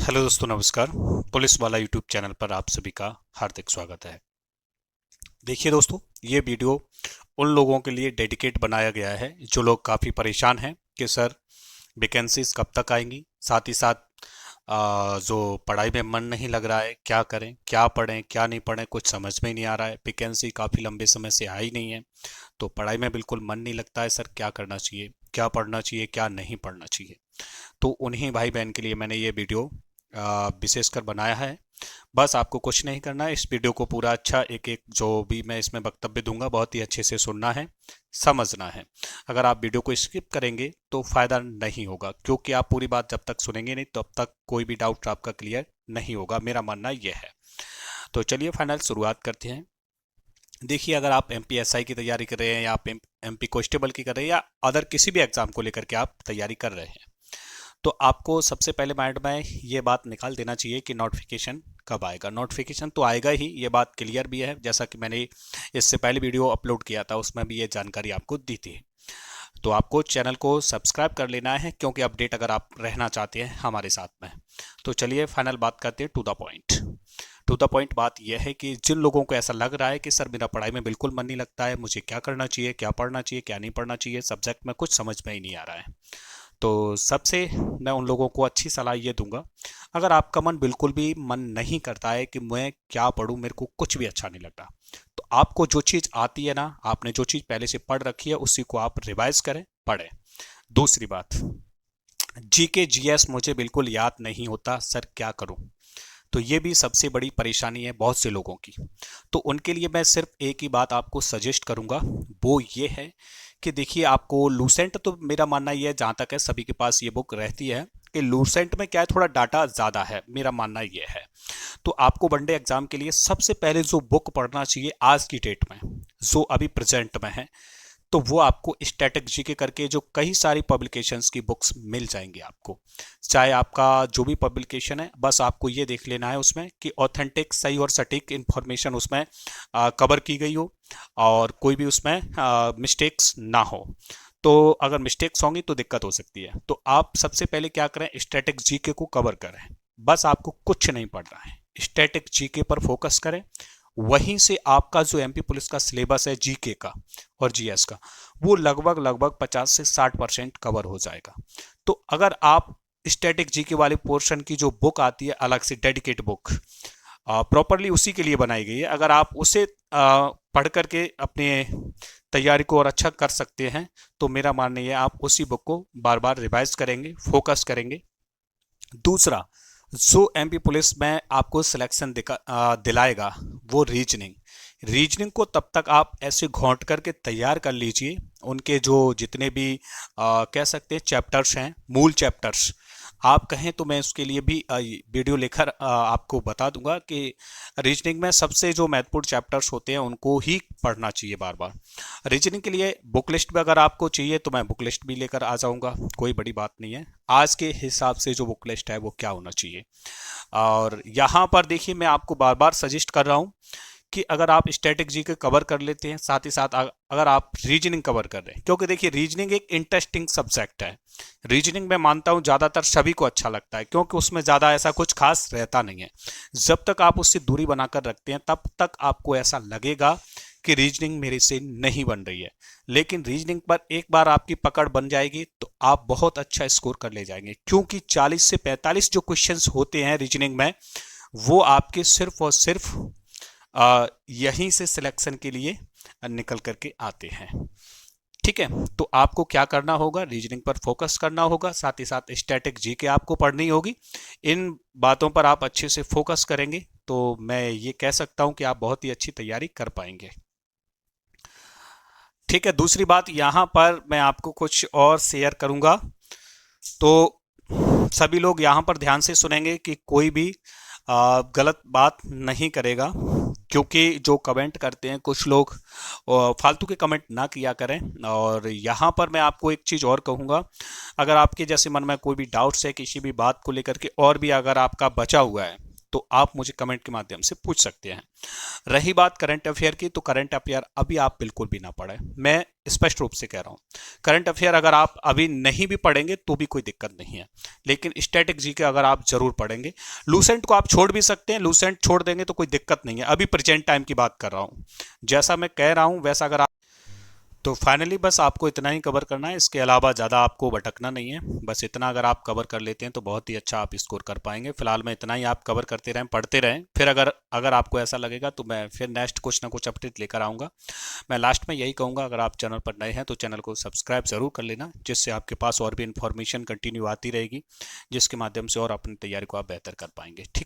Hello दोस्तों, नमस्कार। Police वाला यूट्यूब चैनल पर आप सभी का हार्दिक स्वागत है। देखिए दोस्तों, ये वीडियो उन लोगों के लिए डेडिकेट बनाया गया है जो लोग काफ़ी परेशान हैं कि सर वैकेंसीज कब तक आएंगी। साथ ही साथ जो पढ़ाई में मन नहीं लग रहा है, क्या करें, क्या पढ़ें, क्या नहीं पढ़ें, कुछ समझ में ही नहीं आ रहा है। वैकेंसी काफ़ी लंबे समय से आई नहीं है, तो पढ़ाई में बिल्कुल मन नहीं लगता है। सर क्या करना चाहिए, क्या पढ़ना चाहिए, क्या नहीं पढ़ना चाहिए। तो उन्हीं भाई बहन के लिए मैंने ये वीडियो विशेषकर बनाया है। बस आपको कुछ नहीं करना है, इस वीडियो को पूरा अच्छा एक एक जो भी मैं इसमें वक्तव्य दूंगा बहुत ही अच्छे से सुनना है, समझना है। अगर आप वीडियो को स्किप करेंगे तो फायदा नहीं होगा, क्योंकि आप पूरी बात जब तक सुनेंगे नहीं तब तक कोई भी डाउट आपका क्लियर नहीं होगा। मेरा मानना यह है। तो चलिए फाइनल शुरुआत करते हैं। देखिए, अगर आप एमपीएसआई की तैयारी कर रहे हैं या आप एमपी कांस्टेबल की कर रहे हैं या अदर किसी भी एग्जाम को लेकर के आप तैयारी कर रहे हैं, तो आपको सबसे पहले माइंड में ये बात निकाल देना चाहिए कि नोटिफिकेशन कब आएगा। नोटिफिकेशन तो आएगा ही, ये बात क्लियर भी है। जैसा कि मैंने इससे पहले वीडियो अपलोड किया था, उसमें भी ये जानकारी आपको दी थी। तो आपको चैनल को सब्सक्राइब कर लेना है, क्योंकि अपडेट अगर आप रहना चाहते हैं हमारे साथ में। तो चलिए फाइनल बात करते हैं, to the point. To the point बात यह है कि जिन लोगों को ऐसा लग रहा है कि सर मेरा पढ़ाई में बिल्कुल मन नहीं लगता है, मुझे क्या करना चाहिए, क्या पढ़ना चाहिए, क्या नहीं पढ़ना चाहिए, सब्जेक्ट में कुछ समझ में ही नहीं आ रहा है, तो सबसे मैं उन लोगों को अच्छी सलाह ये दूंगा, अगर आपका मन बिल्कुल भी मन नहीं करता है कि मैं क्या पढूं, मेरे को कुछ भी अच्छा नहीं लगता, तो आपको जो चीज़ आती है ना, आपने जो चीज़ पहले से पढ़ रखी है उसी को आप रिवाइज करें, पढ़ें। दूसरी बात, जीके जीएस मुझे बिल्कुल याद नहीं होता, सर क्या करूं। तो ये भी सबसे बड़ी परेशानी है बहुत से लोगों की। तो उनके लिए मैं सिर्फ एक ही बात आपको सजेस्ट करूंगा, वो ये है कि देखिए, आपको लूसेंट, तो मेरा मानना ये है, जहाँ तक है सभी के पास ये बुक रहती है, कि लूसेंट में क्या है, थोड़ा डाटा ज़्यादा है, मेरा मानना ये है। तो आपको वनडे एग्जाम के लिए सबसे पहले जो बुक पढ़ना चाहिए आज की डेट में, जो अभी प्रेजेंट में है, तो वो आपको स्टैटिक जीके करके जो कई सारी पब्लिकेशंस की बुक्स मिल जाएंगी आपको। चाहे आपका जो भी पब्लिकेशन है, बस आपको ये देख लेना है उसमें कि ऑथेंटिक, सही और सटीक इंफॉर्मेशन उसमें कवर की गई हो, और कोई भी उसमें मिस्टेक्स ना हो। तो अगर मिस्टेक्स होंगी तो दिक्कत हो सकती है। तो आप सबसे पहले क्या करें, स्टैटिक जीके को कवर करें। बस आपको कुछ नहीं पढ़ना है, स्टैटिक जीके पर फोकस करें। वहीं से आपका जो एमपी पुलिस का सिलेबस है जीके का और जीएस का, वो लगभग लगभग 50 से 60% कवर हो जाएगा। तो अगर आप स्टैटिक जीके वाले पोर्शन की जो बुक आती है, अलग से डेडिकेट बुक प्रॉपरली उसी के लिए बनाई गई है, अगर आप उसे पढ़ करके अपने तैयारी को और अच्छा कर सकते हैं, तो मेरा मानना है आप उसी बुक को बार बार रिवाइज करेंगे, फोकस करेंगे। दूसरा, जो एमपी पुलिस में आपको सिलेक्शन दिलाएगा, वो रीजनिंग। रीजनिंग को तब तक आप ऐसे घोंट करके तैयार कर लीजिए, उनके जो जितने भी कह सकते हैं चैप्टर्स हैं, मूल चैप्टर्स, आप कहें तो मैं उसके लिए भी वीडियो लेकर आपको बता दूंगा कि रीजनिंग में सबसे जो महत्वपूर्ण चैप्टर्स होते हैं उनको ही पढ़ना चाहिए बार बार। रीजनिंग के लिए बुक लिस्ट भी अगर आपको चाहिए तो मैं बुक लिस्ट भी लेकर आ जाऊंगा, कोई बड़ी बात नहीं है। आज के हिसाब से जो बुक लिस्ट है वो क्या होना चाहिए। और यहाँ पर देखिए, मैं आपको बार बार सजेस्ट कर रहा हूँ कि अगर आप स्टैटिक जी के कवर कर लेते हैं, साथ ही साथ अगर आप रीजनिंग कवर कर रहे हैं, क्योंकि देखिए रीजनिंग एक इंटरेस्टिंग सब्जेक्ट है। रीजनिंग में मानता हूं ज़्यादातर सभी को अच्छा लगता है, क्योंकि उसमें ज़्यादा ऐसा कुछ खास रहता नहीं है। जब तक आप उससे दूरी बनाकर रखते हैं तब तक आपको ऐसा लगेगा कि रीजनिंग मेरे से नहीं बन रही है। लेकिन रीजनिंग पर एक बार आपकी पकड़ बन जाएगी तो आप बहुत अच्छा स्कोर कर ले जाएंगे, क्योंकि 40 से 45 जो क्वेश्चंस होते हैं रीजनिंग में, वो आपके सिर्फ और सिर्फ यहीं से सिलेक्शन के लिए निकल करके आते हैं। ठीक है, तो आपको क्या करना होगा, रीजनिंग पर फोकस करना होगा, साथ ही साथ स्टैटिक जीके आपको पढ़नी होगी। इन बातों पर आप अच्छे से फोकस करेंगे तो मैं ये कह सकता हूं कि आप बहुत ही अच्छी तैयारी कर पाएंगे। ठीक है, दूसरी बात यहां पर मैं आपको कुछ और शेयर करूंगा, तो सभी लोग यहां पर ध्यान से सुनेंगे कि कोई भी गलत बात नहीं करेगा, क्योंकि जो कमेंट करते हैं कुछ लोग, फालतू के कमेंट ना किया करें। और यहाँ पर मैं आपको एक चीज़ और कहूँगा, अगर आपके जैसे मन में कोई भी डाउट्स है किसी भी बात को लेकर के, और भी अगर आपका बचा हुआ है, तो आप मुझे कमेंट के माध्यम से पूछ सकते हैं। रही बात करंट अफेयर की, तो करंट अफेयर अभी आप बिल्कुल भी ना पढ़ें, मैं स्पष्ट रूप से कह रहा हूं। करंट अफेयर अगर आप अभी नहीं भी पढ़ेंगे तो भी कोई दिक्कत नहीं है, लेकिन स्टैटिक जीके अगर आप जरूर पढ़ेंगे। लूसेंट को आप छोड़ भी सकते हैं, लूसेंट छोड़ देंगे तो कोई दिक्कत नहीं है, अभी प्रेजेंट टाइम की बात कर रहा हूं। जैसा मैं कह रहा हूं वैसा अगर तो फाइनली बस आपको इतना ही कवर करना है, इसके अलावा ज़्यादा आपको भटकना नहीं है। बस इतना अगर आप कवर कर लेते हैं तो बहुत ही अच्छा आप स्कोर कर पाएंगे। फिलहाल में इतना ही आप कवर करते रहें, पढ़ते रहें, फिर अगर अगर आपको ऐसा लगेगा तो मैं फिर नेक्स्ट कुछ ना कुछ अपडेट लेकर आऊँगा। मैं लास्ट में यही कहूँगा, अगर आप चैनल पर नए हैं तो चैनल को सब्सक्राइब ज़रूर कर लेना, जिससे आपके पास और भी इन्फॉर्मेशन कंटिन्यू आती रहेगी, जिसके माध्यम से और अपनी तैयारी को आप बेहतर कर पाएंगे। ठीक है।